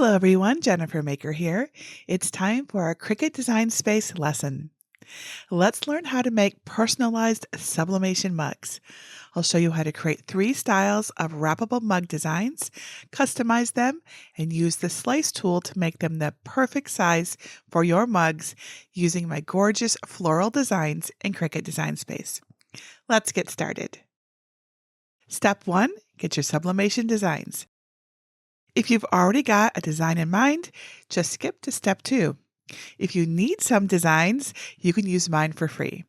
Hello everyone, Jennifer Maker here. It's time for our Cricut Design Space lesson. Let's learn how to make personalized sublimation mugs. I'll show you how to create 3 styles of wrappable mug designs, customize them, and use the slice tool to make them the perfect size for your mugs using my gorgeous floral designs in Cricut Design Space. Let's get started. Step 1, get your sublimation designs. If you've already got a design in mind, just skip to step 2. If you need some designs, you can use mine for free.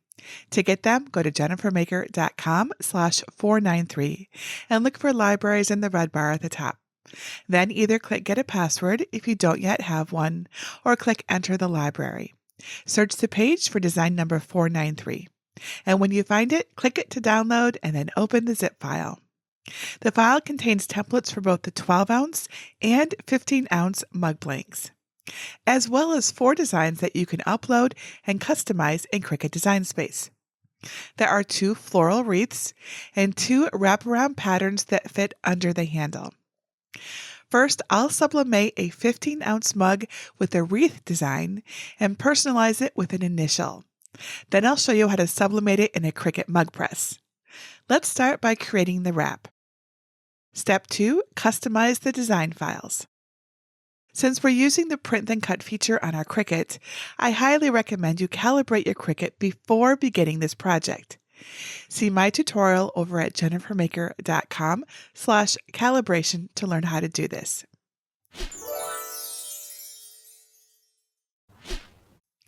To get them, go to jennifermaker.com/493 and look for libraries in the red bar at the top. Then either click Get a Password if you don't yet have one, or click Enter the library. Search the page for design number 493. And when you find it, click it to download and then open the zip file. The file contains templates for both the 12-ounce and 15-ounce mug blanks, as well as 4 designs that you can upload and customize in Cricut Design Space. There are 2 floral wreaths and 2 wraparound patterns that fit under the handle. First, I'll sublimate a 15-ounce mug with a wreath design and personalize it with an initial. Then I'll show you how to sublimate it in a Cricut mug press. Let's start by creating the wrap. Step 2, customize the design files. Since we're using the print then cut feature on our Cricut, I highly recommend you calibrate your Cricut before beginning this project. See my tutorial over at jennifermaker.com/calibration to learn how to do this.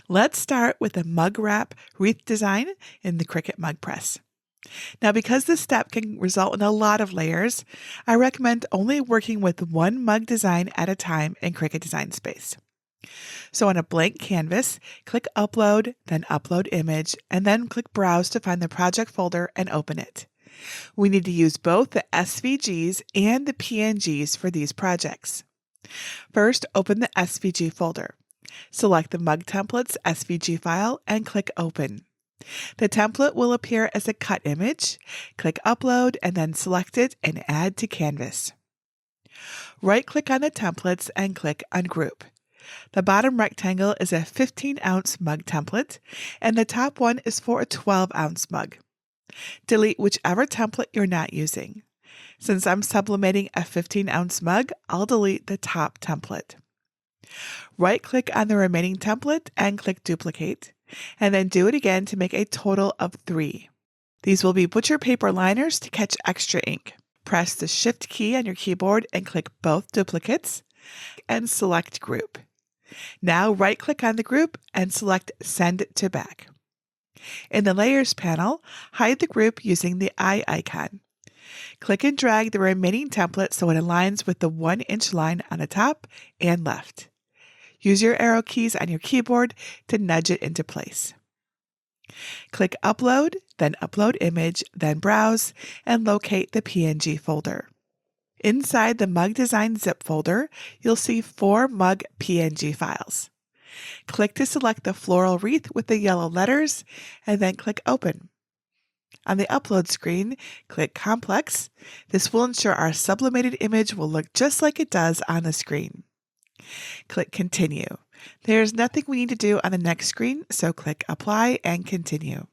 Let's start with the mug wrap wreath design in the Cricut mug press. Now, because this step can result in a lot of layers, I recommend only working with one mug design at a time in Cricut Design Space. So on a blank canvas, click Upload, then Upload Image, and then click Browse to find the project folder and open it. We need to use both the SVGs and the PNGs for these projects. First, open the SVG folder. Select the Mug Templates SVG file and click Open. The template will appear as a cut image. Click Upload and then select it and add to Canvas. Right-click on the templates and click Ungroup. The bottom rectangle is a 15-ounce mug template, and the top one is for a 12-ounce mug. Delete whichever template you're not using. Since I'm sublimating a 15-ounce mug, I'll delete the top template. Right-click on the remaining template and click Duplicate, and then do it again to make a total of 3. These will be butcher paper liners to catch extra ink. Press the Shift key on your keyboard and click both duplicates and select Group. Now right-click on the group and select Send to Back. In the Layers panel, hide the group using the eye icon. Click and drag the remaining template so it aligns with the 1-inch line on the top and left. Use your arrow keys on your keyboard to nudge it into place. Click Upload, then Upload Image, then Browse, and locate the PNG folder. Inside the Mug Design zip folder, you'll see 4 mug PNG files. Click to select the floral wreath with the yellow letters, and then click Open. On the upload screen, click Complex. This will ensure our sublimated image will look just like it does on the screen. Click Continue. There's nothing we need to do on the next screen, so click Apply and Continue.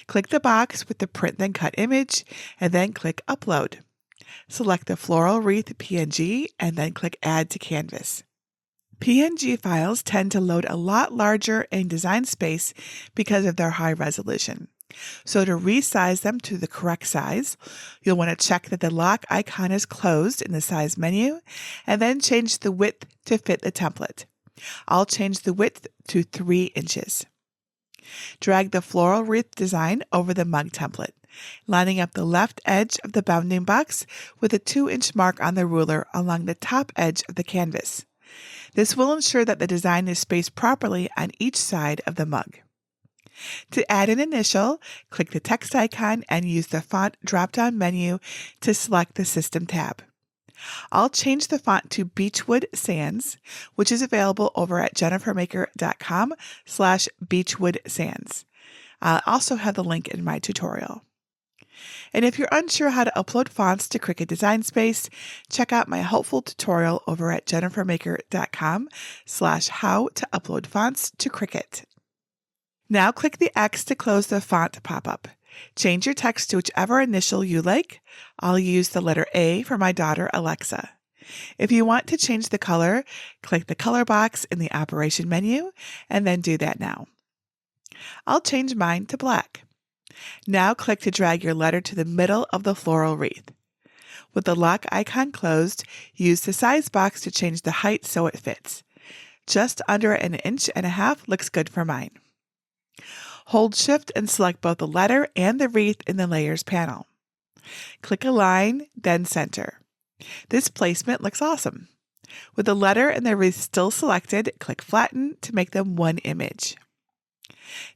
Click the box with the print then cut image, and then click Upload. Select the floral wreath PNG, and then click Add to Canvas. PNG files tend to load a lot larger in Design Space because of their high resolution. So to resize them to the correct size, you'll want to check that the lock icon is closed in the size menu, and then change the width to fit the template. I'll change the width to 3 inches. Drag the floral wreath design over the mug template, lining up the left edge of the bounding box with a 2-inch mark on the ruler along the top edge of the canvas. This will ensure that the design is spaced properly on each side of the mug. To add an initial, click the text icon and use the Font drop-down menu to select the System tab. I'll change the font to Beechwood Sands, which is available over at jennifermaker.com/beechwoodsands. I'll also have the link in my tutorial. And if you're unsure how to upload fonts to Cricut Design Space, check out my helpful tutorial over at jennifermaker.com/how to upload fonts to Cricut. Now click the X to close the font pop-up. Change your text to whichever initial you like. I'll use the letter A for my daughter Alexa. If you want to change the color, click the color box in the operation menu and then do that now. I'll change mine to black. Now click to drag your letter to the middle of the floral wreath. With the lock icon closed, use the size box to change the height so it fits. Just under 1.5 inches looks good for mine. Hold Shift and select both the letter and the wreath in the Layers panel. Click Align, then Center. This placement looks awesome. With the letter and the wreath still selected, click Flatten to make them one image.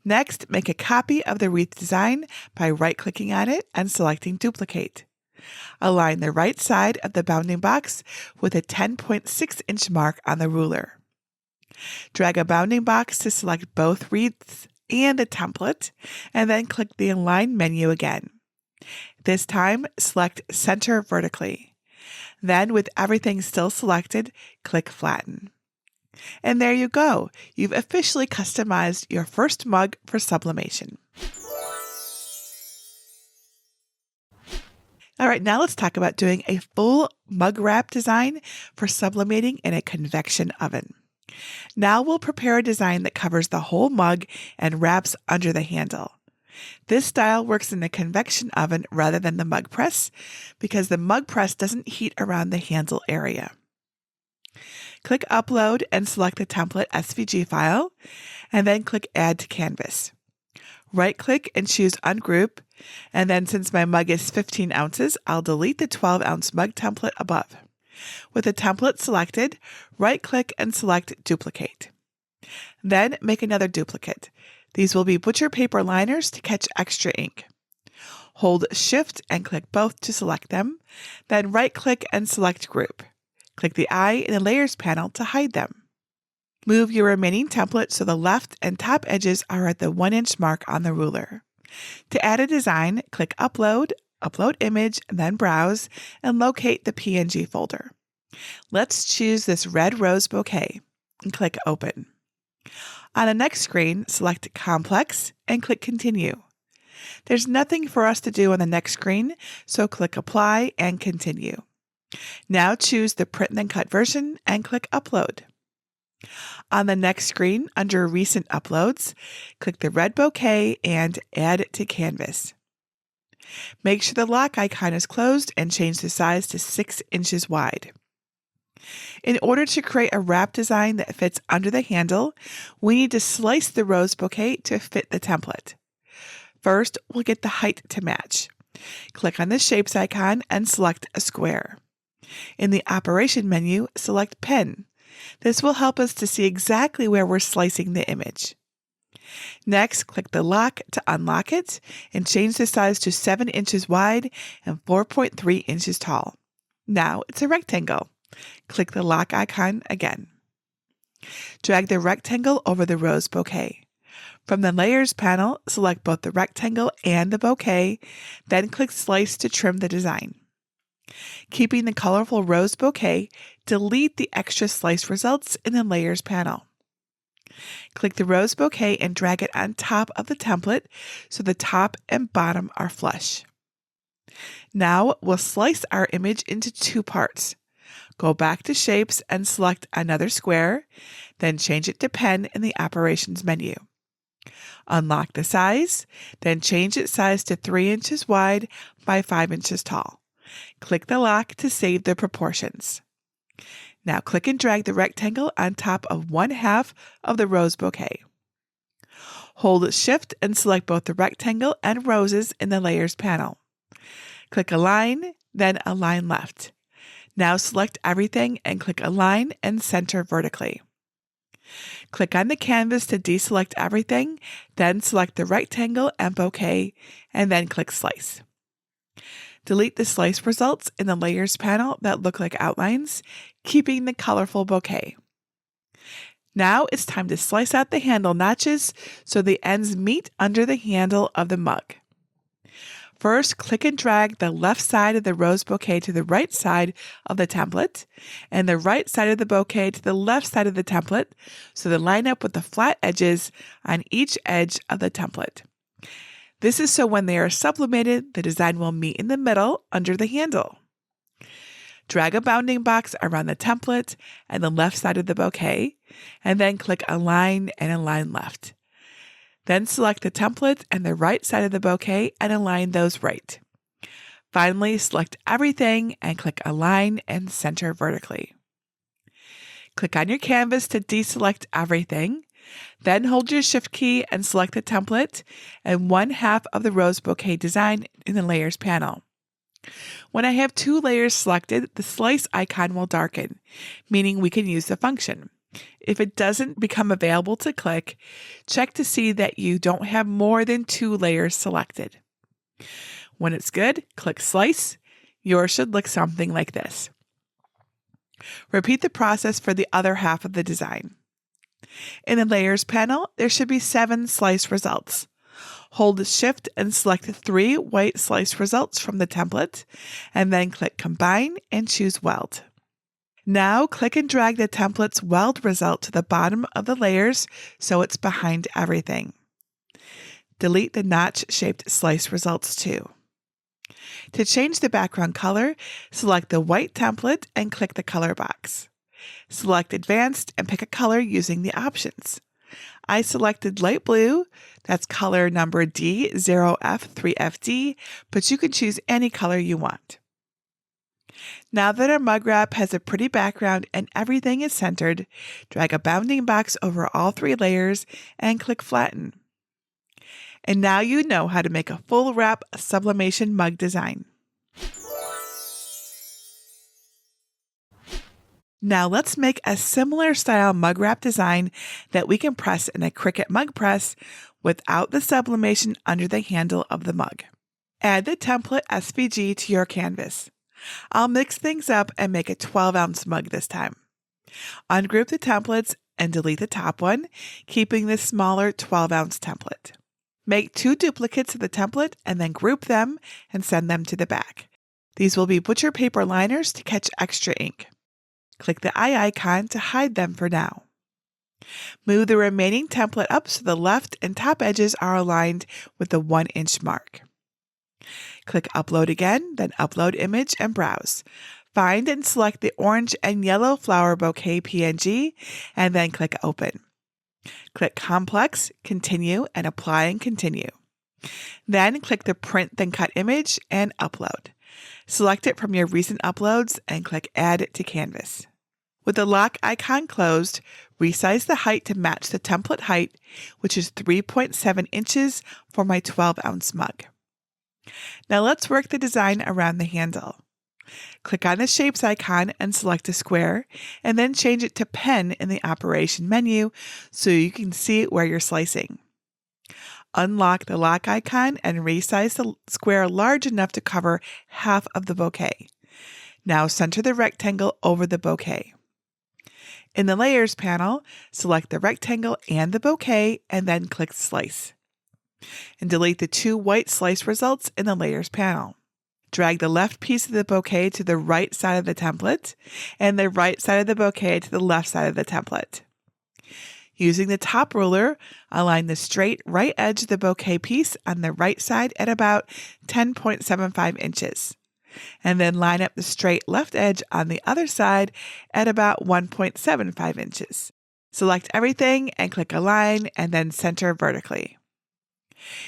Next, make a copy of the wreath design by right-clicking on it and selecting Duplicate. Align the right side of the bounding box with a 10.6-inch mark on the ruler. Drag a bounding box to select both wreaths and a template, and then click the Align menu again. This time, select Center vertically. Then, with everything still selected, click Flatten. And there you go. You've officially customized your first mug for sublimation. All right, now let's talk about doing a full mug wrap design for sublimating in a convection oven. Now we'll prepare a design that covers the whole mug and wraps under the handle. This style works in the convection oven rather than the mug press because the mug press doesn't heat around the handle area. Click Upload and select the template SVG file, and then click Add to Canvas. Right-click and choose Ungroup, and then since my mug is 15 ounces, I'll delete the 12-ounce mug template above. With the template selected, right-click and select Duplicate. Then make another duplicate. These will be butcher paper liners to catch extra ink. Hold Shift and click both to select them, then right-click and select Group. Click the eye in the Layers panel to hide them. Move your remaining template so the left and top edges are at the 1-inch mark on the ruler. To add a design, click Upload, Upload Image, then Browse, and locate the PNG folder. Let's choose this red rose bouquet and click Open. On the next screen, select Complex and click Continue. There's nothing for us to do on the next screen, so click Apply and Continue. Now choose the Print Then Cut version and click Upload. On the next screen, under Recent Uploads, click the red bouquet and Add to Canvas. Make sure the lock icon is closed and change the size to 6 inches wide. In order to create a wrap design that fits under the handle, we need to slice the rose bouquet to fit the template. First, we'll get the height to match. Click on the Shapes icon and select a square. In the Operation menu, select Pen. This will help us to see exactly where we're slicing the image. Next, click the lock to unlock it and change the size to 7 inches wide and 4.3 inches tall. Now it's a rectangle. Click the lock icon again. Drag the rectangle over the rose bouquet. From the Layers panel, select both the rectangle and the bouquet, then click Slice to trim the design. Keeping the colorful rose bouquet, delete the extra slice results in the Layers panel. Click the rose bouquet and drag it on top of the template so the top and bottom are flush. Now we'll slice our image into 2 parts. Go back to Shapes and select another square, then change it to Pen in the Operations menu. Unlock the size, then change its size to 3 inches wide by 5 inches tall. Click the lock to save the proportions. Now click and drag the rectangle on top of 1/2 of the rose bouquet. Hold Shift and select both the rectangle and roses in the Layers panel. Click Align, then Align Left. Now select everything and click Align and Center vertically. Click on the canvas to deselect everything, then select the rectangle and bouquet, and then click Slice. Delete the slice results in the Layers panel that look like outlines, keeping the colorful bouquet. Now it's time to slice out the handle notches so the ends meet under the handle of the mug. First, click and drag the left side of the rose bouquet to the right side of the template and the right side of the bouquet to the left side of the template so they line up with the flat edges on each edge of the template. This is so when they are sublimated, the design will meet in the middle under the handle. Drag a bounding box around the template and the left side of the bouquet, and then click Align and Align Left. Then select the template and the right side of the bouquet and align those right. Finally, select everything and click Align and Center vertically. Click on your canvas to deselect everything. Then hold your Shift key and select the template and one half of the rose bouquet design in the Layers panel. When I have 2 layers selected, the slice icon will darken, meaning we can use the function. If it doesn't become available to click, check to see that you don't have more than 2 layers selected. When it's good, click Slice. Yours should look something like this. Repeat the process for the other half of the design. In the Layers panel, there should be 7 slice results. Hold Shift and select the 3 white slice results from the template, and then click Combine and choose Weld. Now click and drag the template's weld result to the bottom of the layers so it's behind everything. Delete the notch-shaped slice results too. To change the background color, select the white template and click the color box. Select Advanced and pick a color using the options. I selected light blue, that's color number D0F3FD, but you can choose any color you want. Now that our mug wrap has a pretty background and everything is centered, drag a bounding box over all 3 layers and click Flatten. And now you know how to make a full wrap sublimation mug design. Now let's make a similar style mug wrap design that we can press in a Cricut mug press without the sublimation under the handle of the mug. Add the template SVG to your canvas. I'll mix things up and make a 12-ounce mug this time. Ungroup the templates and delete the top one, keeping the smaller 12-ounce template. Make 2 duplicates of the template and then group them and send them to the back. These will be butcher paper liners to catch extra ink. Click the eye icon to hide them for now. Move the remaining template up so the left and top edges are aligned with the 1-inch mark. Click Upload again, then Upload Image and browse. Find and select the orange and yellow flower bouquet PNG, and then click Open. Click Complex, Continue, and Apply and Continue. Then click the Print Then Cut image and Upload. Select it from your recent uploads and click Add to Canvas. With the lock icon closed, resize the height to match the template height, which is 3.7 inches for my 12-ounce mug. Now let's work the design around the handle. Click on the Shapes icon and select a square, and then change it to Pen in the Operation menu so you can see where you're slicing. Unlock the lock icon and resize the square large enough to cover half of the bouquet. Now center the rectangle over the bouquet. In the Layers panel, select the rectangle and the bouquet, and then click Slice. And delete the 2 white slice results in the Layers panel. Drag the left piece of the bouquet to the right side of the template, and the right side of the bouquet to the left side of the template. Using the top ruler, align the straight right edge of the bouquet piece on the right side at about 10.75 inches. And then line up the straight left edge on the other side at about 1.75 inches. Select everything and click Align and then center vertically.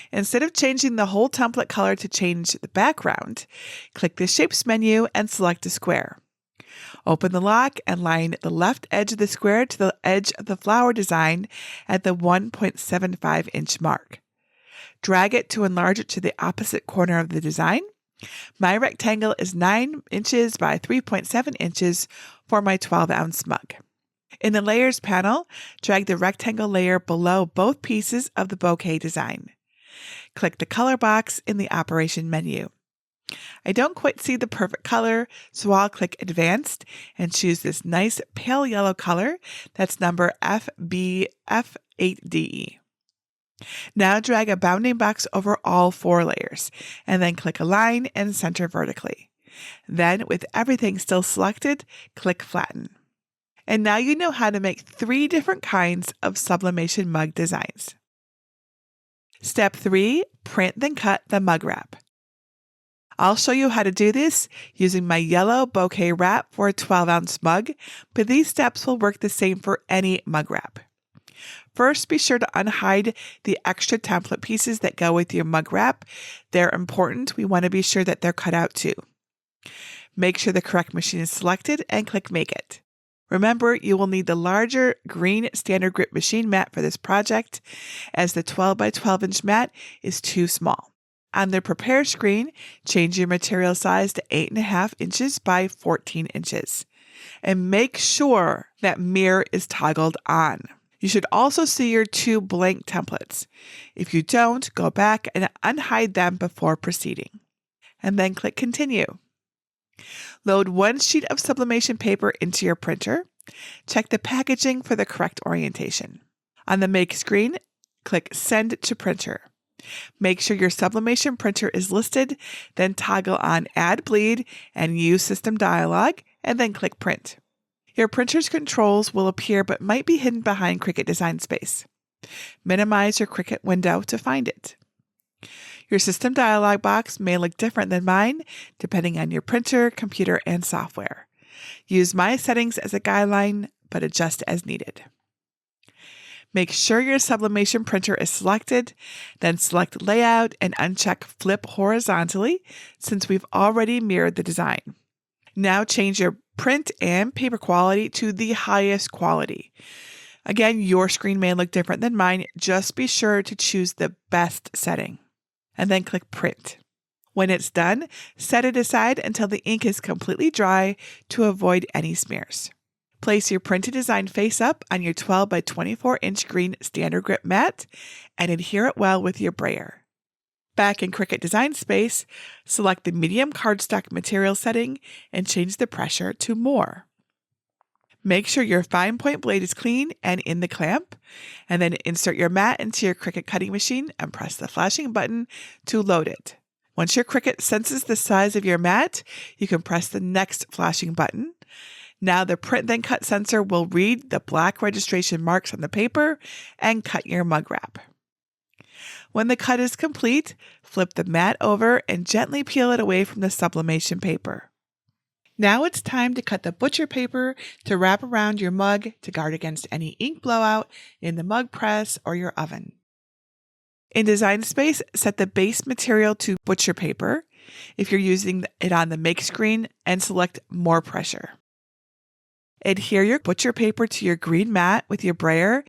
Instead of changing the whole template color to change the background, click the Shapes menu and select a square. Open the lock and line the left edge of the square to the edge of the flower design at the 1.75 inch mark. Drag it to enlarge it to the opposite corner of the design. My rectangle is 9 inches by 3.7 inches for my 12-ounce mug. In the Layers panel, drag the rectangle layer below both pieces of the bouquet design. Click the color box in the Operation menu. I don't quite see the perfect color, so I'll click Advanced and choose this nice pale yellow color that's number FBF8DE. Now drag a bounding box over all 4 layers, and then click Align and center vertically. Then, with everything still selected, click Flatten. And now you know how to make 3 different kinds of sublimation mug designs. Step 3, print then cut the mug wrap. I'll show you how to do this using my yellow bouquet wrap for a 12-ounce mug, but these steps will work the same for any mug wrap. First, be sure to unhide the extra template pieces that go with your mug wrap. They're important. We want to be sure that they're cut out too. Make sure the correct machine is selected and click Make It. Remember, you will need the larger green standard grip machine mat for this project, as the 12 by 12 inch mat is too small. On the Prepare screen, change your material size to 8.5 inches by 14 inches. And make sure that mirror is toggled on. You should also see your 2 blank templates. If you don't, go back and unhide them before proceeding. And then click Continue. Load 1 sheet of sublimation paper into your printer. Check the packaging for the correct orientation. On the Make screen, click Send to Printer. Make sure your sublimation printer is listed, then toggle on Add Bleed and Use System Dialog, and then click Print. Your printer's controls will appear but might be hidden behind Cricut Design Space. Minimize your Cricut window to find it. Your system dialog box may look different than mine, depending on your printer, computer, and software. Use my settings as a guideline, but adjust as needed. Make sure your sublimation printer is selected, then select Layout and uncheck Flip Horizontally, since we've already mirrored the design. Now change your print and paper quality to the highest quality. Again, your screen may look different than mine. Just be sure to choose the best setting. And then click Print. When it's done, set it aside until the ink is completely dry to avoid any smears. Place your printed design face up on your 12 by 24 inch green standard grip mat and adhere it well with your brayer. Back in Cricut Design Space, select the medium cardstock material setting and change the pressure to more. Make sure your fine point blade is clean and in the clamp, and then insert your mat into your Cricut cutting machine and press the flashing button to load it. Once your Cricut senses the size of your mat, you can press the next flashing button. Now the Print Then Cut sensor will read the black registration marks on the paper and cut your mug wrap. When the cut is complete, flip the mat over and gently peel it away from the sublimation paper. Now it's time to cut the butcher paper to wrap around your mug to guard against any ink blowout in the mug press or your oven. In Design Space, set the base material to butcher paper if you're using it on the Make screen, and select More Pressure. Adhere your butcher paper to your green mat with your brayer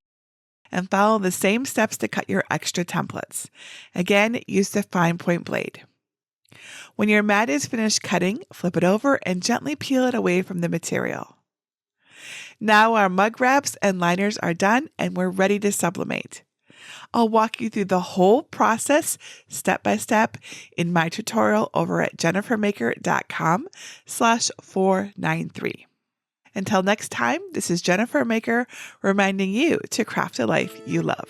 and follow the same steps to cut your extra templates. Again, use the fine point blade. When your mat is finished cutting, flip it over and gently peel it away from the material. Now our mug wraps and liners are done and we're ready to sublimate. I'll walk you through the whole process step by step in my tutorial over at jennifermaker.com/493. Until next time, this is Jennifer Maker reminding you to craft a life you love.